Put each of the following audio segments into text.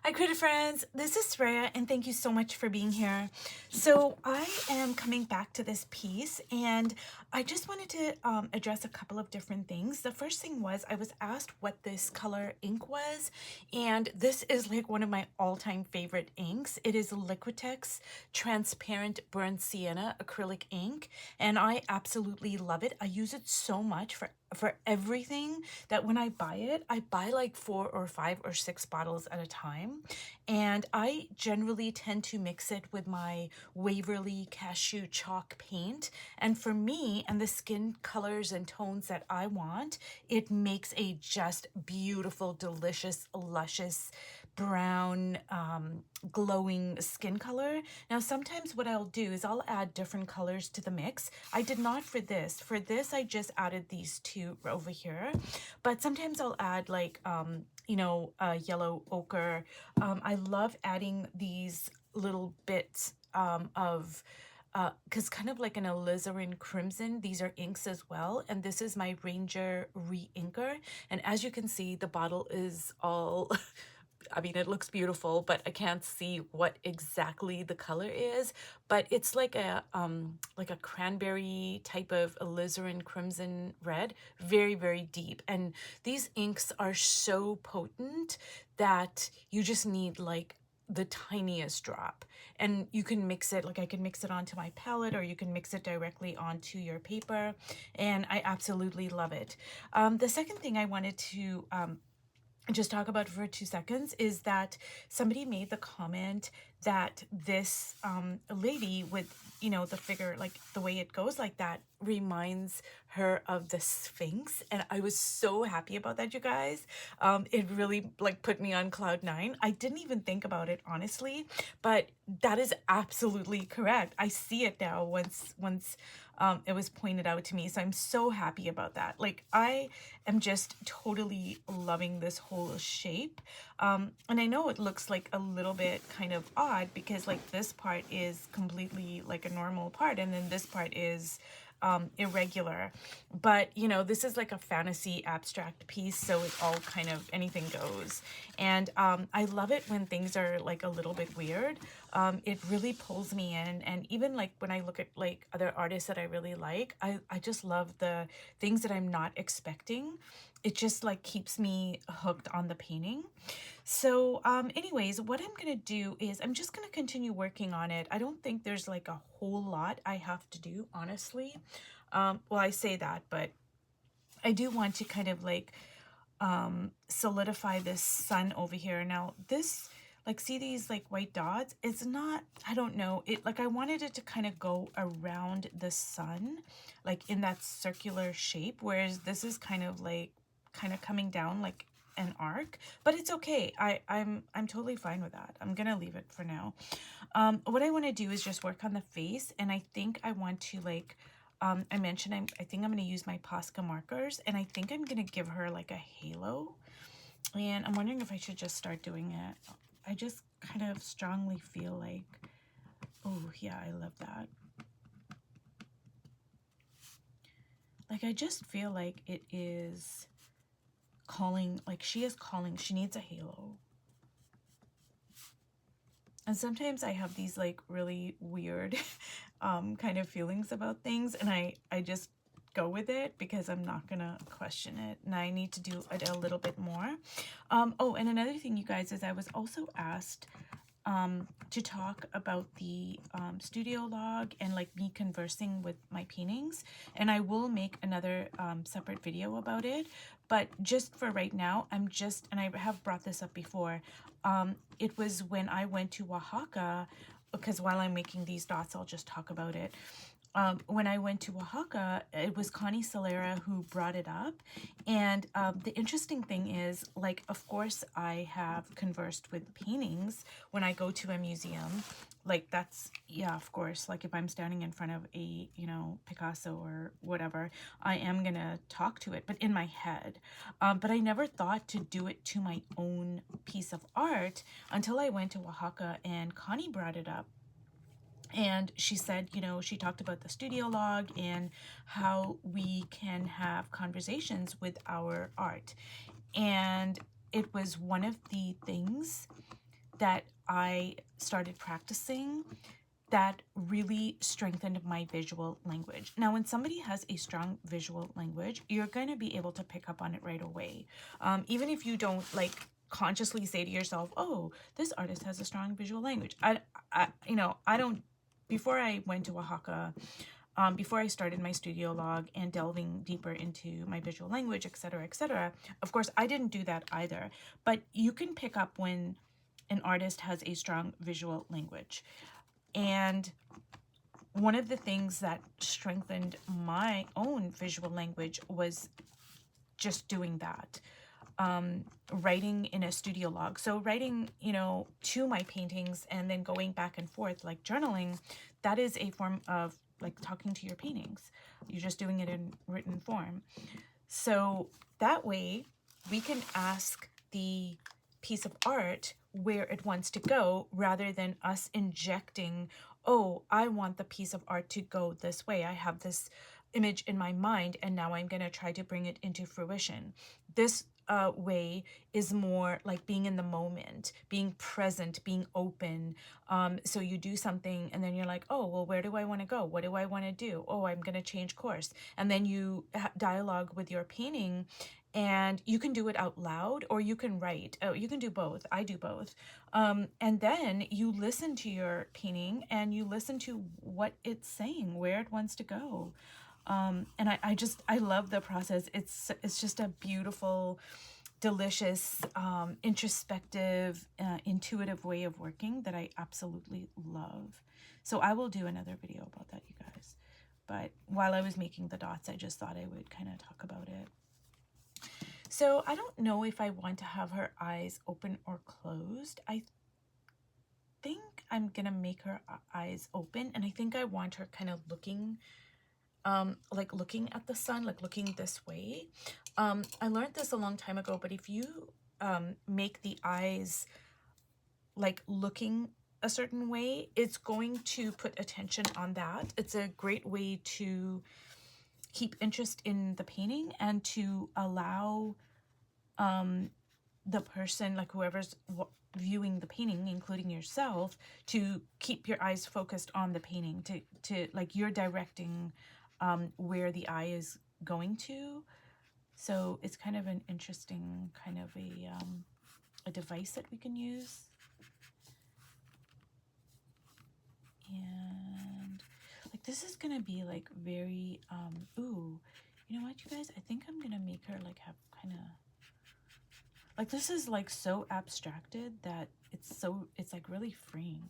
Hi, Critter friends. This is Freya, and thank you so much for being here. So I am coming back to this piece, and I just wanted to address a couple of different things. The first thing was I was asked what this color ink was, and this is like one of my all-time favorite inks. It is Liquitex Transparent Burnt Sienna Acrylic Ink, and I absolutely love it. I use it so much for everything that when I buy like 4 or 5 or 6 bottles at a time. And I generally tend to mix it with my Waverly Cashew Chalk paint. And for me and the skin colors and tones that I want, it makes a just beautiful, delicious, luscious brown glowing skin color. Now sometimes what I'll do is I'll add different colors to the mix. I did not for this. For this I just added these two over here, but sometimes I'll add like yellow ochre. I love adding these little bits of because kind of like an alizarin crimson. These are inks as well, and this is my Ranger re-inker, and as you can see the bottle is all I mean, it looks beautiful, but I can't see what exactly the color is. But it's like a cranberry type of alizarin crimson red, very, very deep. And these inks are so potent that you just need like the tiniest drop, and you can mix it, like I can mix it onto my palette, or you can mix it directly onto your paper, and I absolutely love it. The second thing I wanted to just talk about for 2 seconds is that somebody made the comment that this lady with, the figure, like the way it goes like that, reminds her of the Sphinx. And I was so happy about that, you guys. It really like put me on cloud nine. I didn't even think about it, honestly, but that is absolutely correct. I see it now once it was pointed out to me. So I'm so happy about that. Like I am just totally loving this whole shape. And I know it looks like a little bit kind of odd because like this part is completely like a normal part, and then this part is irregular, but this is like a fantasy abstract piece, so it all kind of anything goes. And I love it when things are like a little bit weird. It really pulls me in, and even like when I look at like other artists that I really like, I just love the things that I'm not expecting. It just like keeps me hooked on the painting. So anyways, what I'm gonna do is I'm just gonna continue working on it. I don't think there's like a whole lot I have to do, honestly. Well, I say that, but I do want to kind of like solidify this sun over here. Now this, like, see these like white dots? It's not, I don't know, it like I wanted it to kind of go around the sun, like in that circular shape, whereas this is kind of coming down like an arc, but it's okay. I'm totally fine with that. I'm gonna leave it for now. What I want to do is just work on the face, and I think I want to like I mentioned I think I'm going to use my Posca markers, and I think I'm going to give her like a halo, and I'm wondering if I should just start doing it. I just kind of strongly feel like, oh yeah, I love that. Like I just feel like it is calling, like she is calling, she needs a halo. And sometimes I have these like really weird kind of feelings about things, and I just go with it because I'm not gonna question it, and I need to do it a little bit more. Oh, and another thing, you guys, is I was also asked to talk about the studio log and like me conversing with my paintings, and I will make another separate video about it. But just for right now, and I have brought this up before, it was when I went to Oaxaca, because while I'm making these dots, I'll just talk about it. When I went to Oaxaca, it was Connie Solera who brought it up. And the interesting thing is, like, of course, I have conversed with paintings when I go to a museum. Like, that's, yeah, of course, like if I'm standing in front of a, Picasso or whatever, I am gonna talk to it, but in my head. But I never thought to do it to my own piece of art until I went to Oaxaca and Connie brought it up. And she said, she talked about the studio log and how we can have conversations with our art. And it was one of the things that I started practicing that really strengthened my visual language. Now, when somebody has a strong visual language, you're going to be able to pick up on it right away. Even if you don't like consciously say to yourself, oh, this artist has a strong visual language. I don't, before I went to Oaxaca, before I started my studio log and delving deeper into my visual language, etc., of course, I didn't do that either. But you can pick up when an artist has a strong visual language. And one of the things that strengthened my own visual language was just doing that. Writing in a studio log. So writing, to my paintings and then going back and forth, like journaling, that is a form of like talking to your paintings. You're just doing it in written form. So that way we can ask the piece of art where it wants to go rather than us injecting, oh, I want the piece of art to go this way. I have this image in my mind and now I'm going to try to bring it into fruition. This way is more like being in the moment, being present, being open. So you do something and then you're like, oh, well, where do I want to go? What do I want to do? Oh, I'm going to change course. And then you dialogue with your painting, and you can do it out loud or you can write. Oh, you can do both. I do both. And then you listen to your painting and you listen to what it's saying, where it wants to go. And I love the process. It's just a beautiful, delicious, introspective, intuitive way of working that I absolutely love. So I will do another video about that, you guys. But while I was making the dots, I just thought I would kind of talk about it. So I don't know if I want to have her eyes open or closed. I think I'm gonna make her eyes open, and I think I want her kind of looking like looking at the sun, like looking this way. I learned this a long time ago, but if you make the eyes like looking a certain way, it's going to put attention on that. It's a great way to keep interest in the painting and to allow the person, like whoever's viewing the painting, including yourself, to keep your eyes focused on the painting, to like you're directing where the eye is going to. So it's kind of an interesting kind of a device that we can use. And like this is gonna be like very ooh, you know what, you guys, I think I'm gonna make her like have kind of like, this is like so abstracted that it's like really freeing.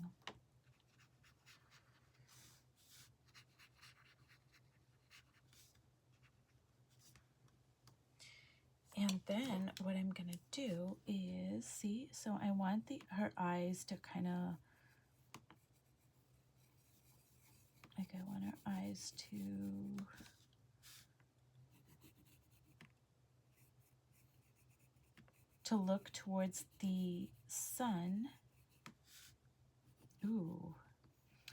And then what I'm gonna do is, see, so I want her eyes to kind of, like I want her eyes to look towards the sun. Ooh,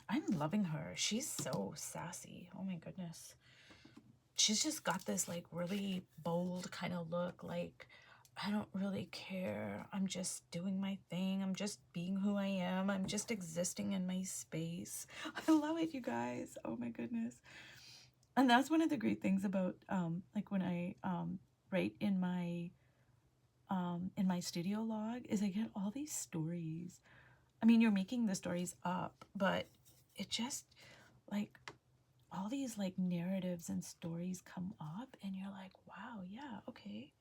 I'm loving her. She's so sassy. Oh my goodness. She's just got this like really bold kind of look, like I don't really care. I'm just doing my thing. I'm just being who I am. I'm just existing in my space. I love it, you guys. Oh my goodness. And that's one of the great things about like when I write in my studio log is I get all these stories. I mean, you're making the stories up, but it just like all these like narratives and stories come up and you're like, wow, yeah, okay,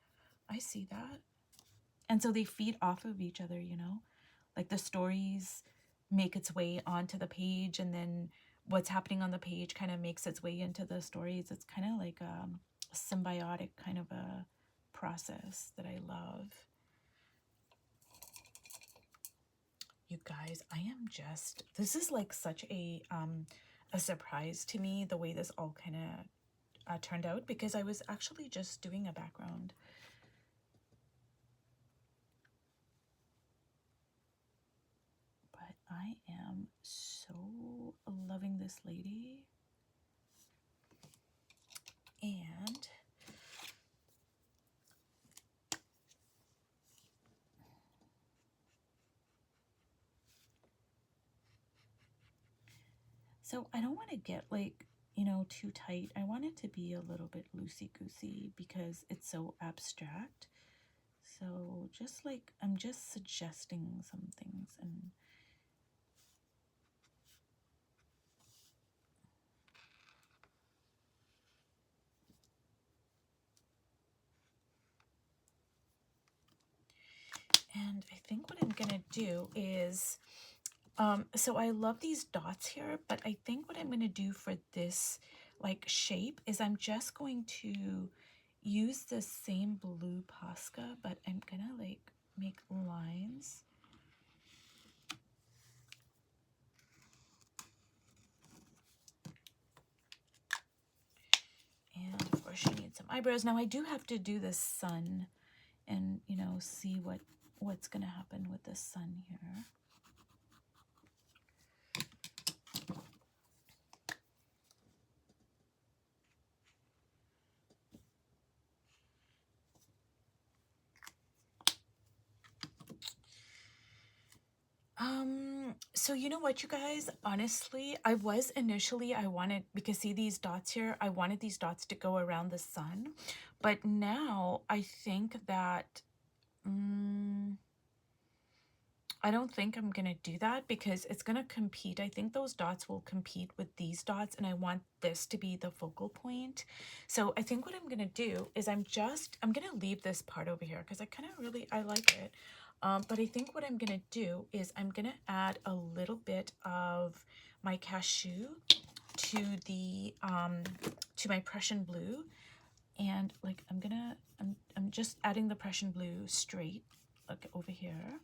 I see that. And so they feed off of each other, like the stories make its way onto the page, and then what's happening on the page kind of makes its way into the stories. It's kind of like a symbiotic kind of a process that I love. You guys, this is like such a surprise to me, the way this all kind of turned out, because I was actually just doing a background. But I am so loving this lady. And So I don't want to get like, you know, too tight. I want it to be a little bit loosey-goosey because it's so abstract. So just like, I'm just suggesting some things. And I think what I'm gonna do is, so I love these dots here, but I think what I'm gonna do for this like shape is I'm just going to use the same blue Posca, but I'm gonna like make lines. And of course she needs some eyebrows. Now I do have to do the sun and, you know, see what's gonna happen with the sun here. So you know what, you guys, honestly, I wanted, because see these dots here, I wanted these dots to go around the sun, but now I think that, I don't think I'm gonna do that because it's gonna compete. I think those dots will compete with these dots, and I want this to be the focal point. So I think what I'm gonna do is I'm gonna leave this part over here because I like it. But I think what I'm gonna do is I'm gonna add a little bit of my cashew to the to my Prussian blue, and like I'm just adding the Prussian blue straight, like over here.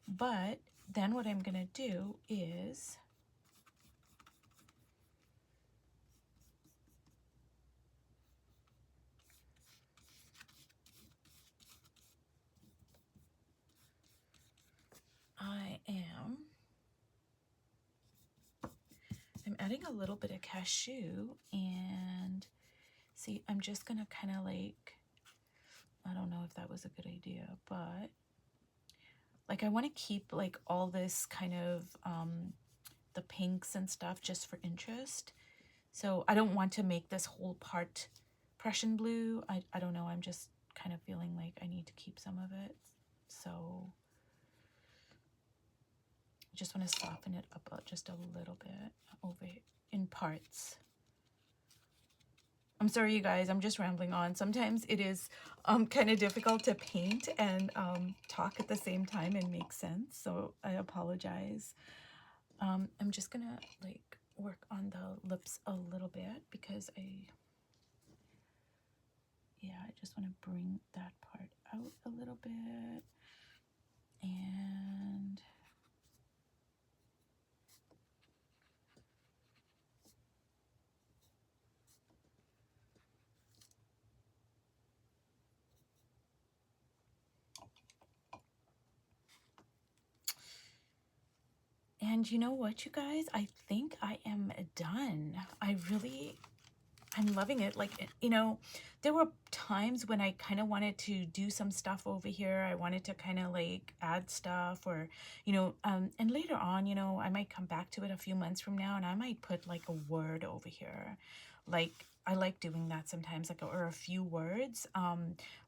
But then what I'm gonna do is I'm adding a little bit of cashew, and see, I'm just gonna kind of like, I don't know if that was a good idea, but like I want to keep like all this kind of the pinks and stuff just for interest. So I don't want to make this whole part Prussian blue. I don't know, I'm just kind of feeling like I need to keep some of it. So I just want to soften it up just a little bit over in parts. I'm sorry, you guys, I'm just rambling on. Sometimes it is kind of difficult to paint and talk at the same time and make sense. So I apologize. I'm just gonna like work on the lips a little bit because I just want to bring that part out a little bit. And you know what, you guys? I think I am done. I'm loving it. Like, you know, there were times when I kind of wanted to do some stuff over here. I wanted to kind of like add stuff or, you know, and later on, you know, I might come back to it a few months from now and I might put like a word over here. Like, I like doing that sometimes, like, or a few words.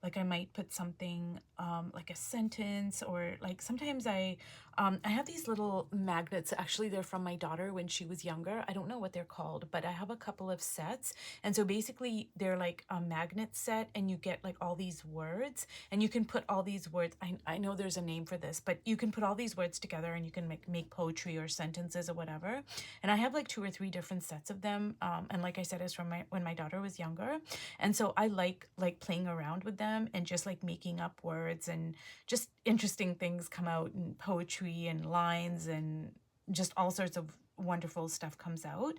Like I might put something, like a sentence, or like sometimes I have these little magnets. Actually, they're from my daughter when she was younger. I don't know what they're called, but I have a couple of sets. And so basically they're like a magnet set, and you get like all these words, and you can put all these words. I know there's a name for this, but you can put all these words together and you can make poetry or sentences or whatever. And I have like 2 or 3 different sets of them. And like I said, it's from when my daughter was younger. And so I like playing around with them and just like making up words, and just interesting things come out, and poetry and lines and just all sorts of wonderful stuff comes out.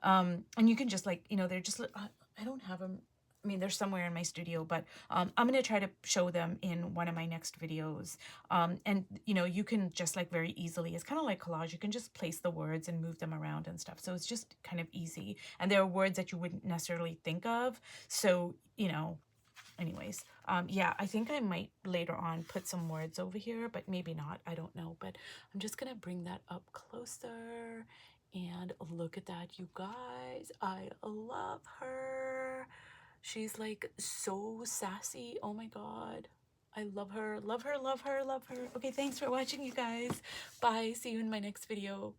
And you can just like, you know, they're just, I don't have them. I mean, they're somewhere in my studio, but I'm going to try to show them in one of my next videos. And, you know, you can just like very easily, it's kind of like collage. You can just place the words and move them around and stuff. So it's just kind of easy. And there are words that you wouldn't necessarily think of. So, you know, anyways, yeah, I think I might later on put some words over here, but maybe not. I don't know. But I'm just going to bring that up closer. And look at that, you guys. I love her. She's like so sassy. Oh my god. I love her. Love her, love her, love her. Okay, thanks for watching, you guys. Bye. See you in my next video.